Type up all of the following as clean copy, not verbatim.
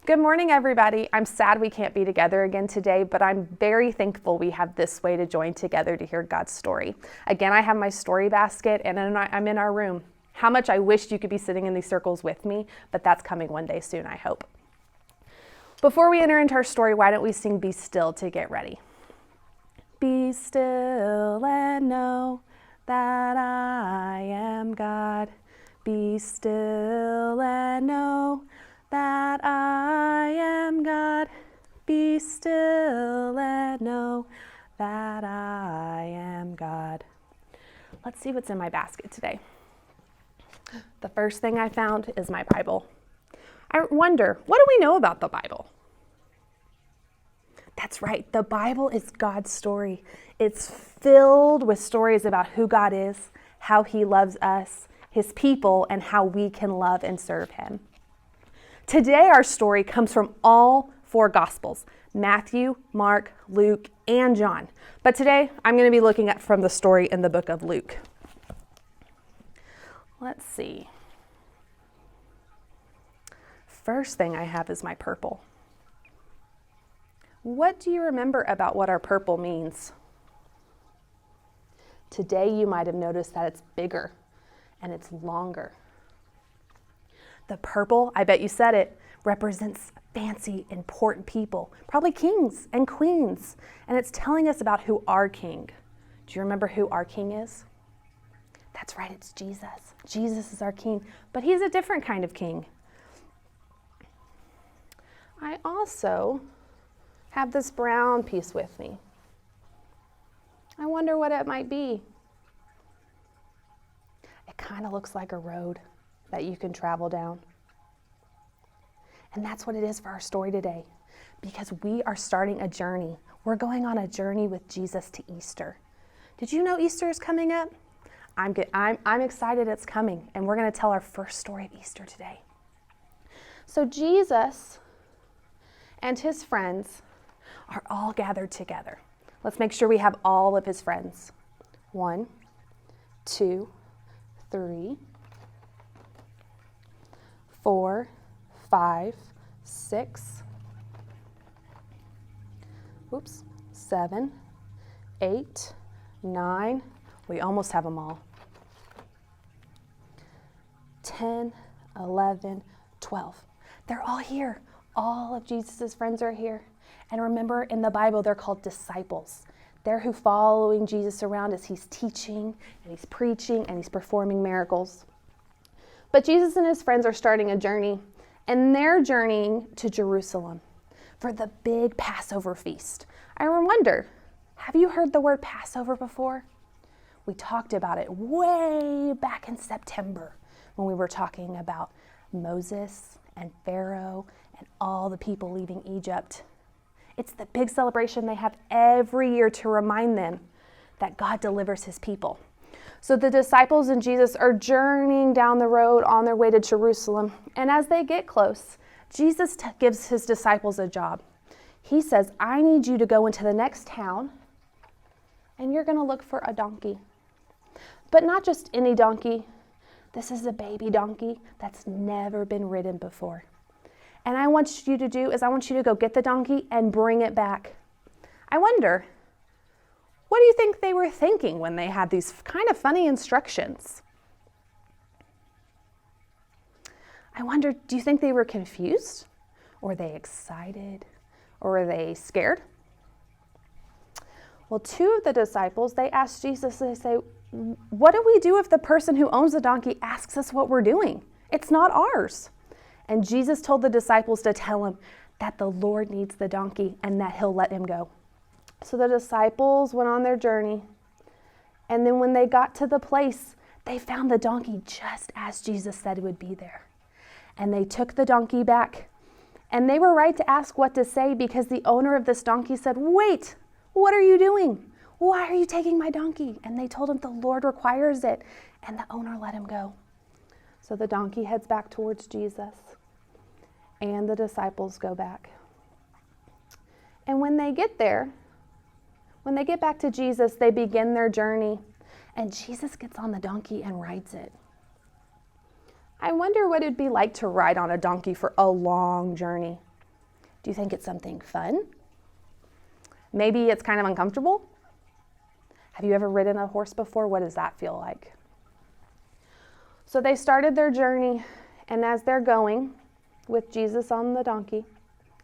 Good morning, everybody. I'm sad we can't be together again today, but I'm very thankful we have this way to join together to hear God's story. Again, I have my story basket and I'm in our room. How much I wished you could be sitting in these circles with me, but that's coming one day soon, I hope. Before we enter into our story, why don't we sing Be Still to get ready? Be still and know that I am God. Be still and know that I am God. Be still and know that I am God. Let's see what's in my basket today. The first thing I found is my Bible. I wonder, what do we know about the Bible? That's right, the Bible is God's story. It's filled with stories about who God is, how He loves us, His people, and how we can love and serve Him. Today, our story comes from all four Gospels: Matthew, Mark, Luke, and John. But today, I'm going to be looking at from the story in the book of Luke. Let's see. First thing I have is my purple. What do you remember about what our purple means? Today, you might have noticed that it's bigger and it's longer. The purple, I bet you said it, represents fancy, important people, probably kings and queens. And it's telling us about who our king. Do you remember who our king is? That's right, it's Jesus. Jesus is our king, but he's a different kind of king. I also have this brown piece with me. I wonder what it might be. It kind of looks like a road that you can travel down. And that's what it is for our story today, because we are starting a journey. We're going on a journey with Jesus to Easter. Did you know Easter is coming up? I'm excited it's coming, and we're going to tell our first story of Easter today. So Jesus and his friends are all gathered together. Let's make sure we have all of his friends. 1, 2, 3, 4, 5, 6, 7, 8, 9. We almost have them all. 10, 11, 12. They're all here. All of Jesus' friends are here. And remember, in the Bible, they're called disciples. They're who following Jesus around as he's teaching and he's preaching and he's performing miracles. But Jesus and his friends are starting a journey, and they're journeying to Jerusalem for the big Passover feast. I wonder, have you heard the word Passover before? We talked about it way back in September when we were talking about Moses and Pharaoh and all the people leaving Egypt. It's the big celebration they have every year to remind them that God delivers his people. So the disciples and Jesus are journeying down the road on their way to Jerusalem. And as they get close, Jesus gives his disciples a job. He says, I need you to go into the next town and you're going to look for a donkey. But not just any donkey. This is a baby donkey that's never been ridden before. And I want you to go get the donkey and bring it back. I wonder, what do you think they were thinking when they had these kind of funny instructions? I wonder, do you think they were confused? Or were they excited? Or were they scared? Well, 2 of the disciples, they asked Jesus, they say, what do we do if the person who owns the donkey asks us what we're doing? It's not ours. And Jesus told the disciples to tell him that the Lord needs the donkey and that he'll let him go. So the disciples went on their journey. And then when they got to the place, they found the donkey just as Jesus said it would be there. And they took the donkey back. And they were right to ask what to say, because the owner of this donkey said, wait, what are you doing? Why are you taking my donkey? And they told him the Lord requires it. And the owner let him go. So the donkey heads back towards Jesus. And the disciples go back. And when they get back to Jesus, they begin their journey. And Jesus gets on the donkey and rides it. I wonder what it'd be like to ride on a donkey for a long journey. Do you think it's something fun? Maybe it's kind of uncomfortable? Have you ever ridden a horse before? What does that feel like? So they started their journey, and as they're going with Jesus on the donkey,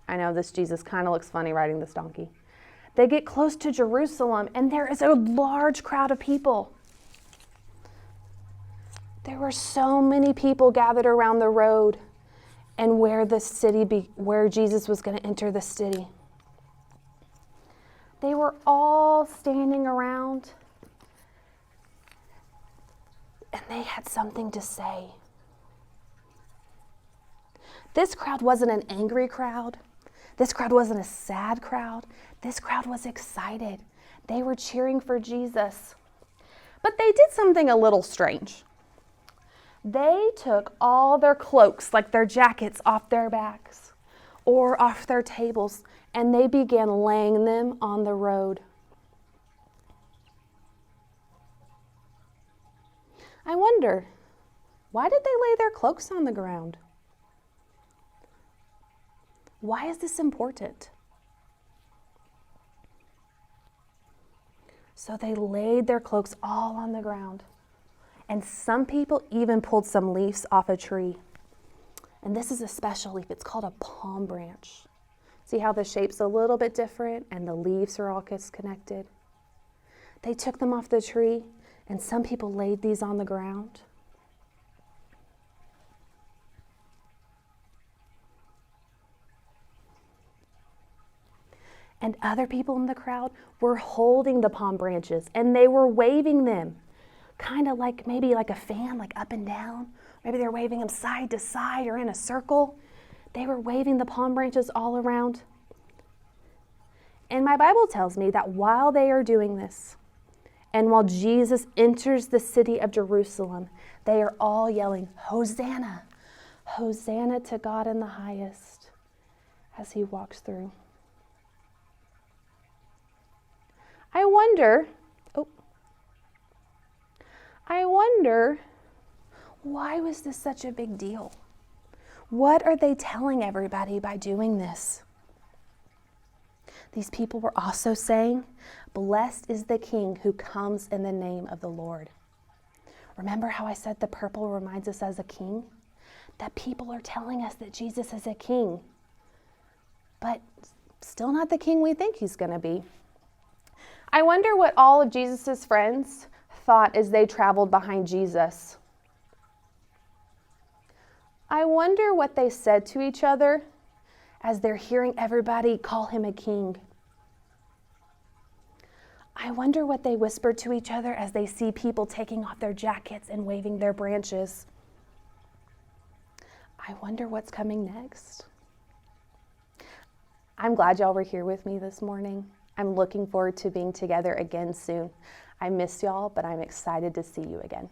I know this Jesus kind of looks funny riding this donkey. They get close to Jerusalem, and there is a large crowd of people. There were so many people gathered around the road and where Jesus was going to enter the city. They were all standing around, and they had something to say. This crowd wasn't an angry crowd. This crowd wasn't a sad crowd. This crowd was excited. They were cheering for Jesus. But they did something a little strange. They took all their cloaks, like their jackets, off their backs or off their tables, and they began laying them on the road. I wonder, why did they lay their cloaks on the ground? Why is this important? So they laid their cloaks all on the ground. And some people even pulled some leaves off a tree. And this is a special leaf. It's called a palm branch. See how the shape's a little bit different and the leaves are all connected? They took them off the tree, and some people laid these on the ground. And other people in the crowd were holding the palm branches, and they were waving them, kind of like maybe like a fan, like up and down. Maybe they're waving them side to side or in a circle. They were waving the palm branches all around. And my Bible tells me that while they are doing this, and while Jesus enters the city of Jerusalem, they are all yelling, "Hosanna! Hosanna to God in the highest," as he walks through. I wonder, why was this such a big deal? What are they telling everybody by doing this? These people were also saying, "Blessed is the King who comes in the name of the Lord." Remember how I said the purple reminds us as a king? That people are telling us that Jesus is a king, but still not the king we think he's going to be. I wonder what all of Jesus' friends thought as they traveled behind Jesus. I wonder what they said to each other as they're hearing everybody call him a king. I wonder what they whispered to each other as they see people taking off their jackets and waving their branches. I wonder what's coming next. I'm glad y'all were here with me this morning. I'm looking forward to being together again soon. I miss y'all, but I'm excited to see you again.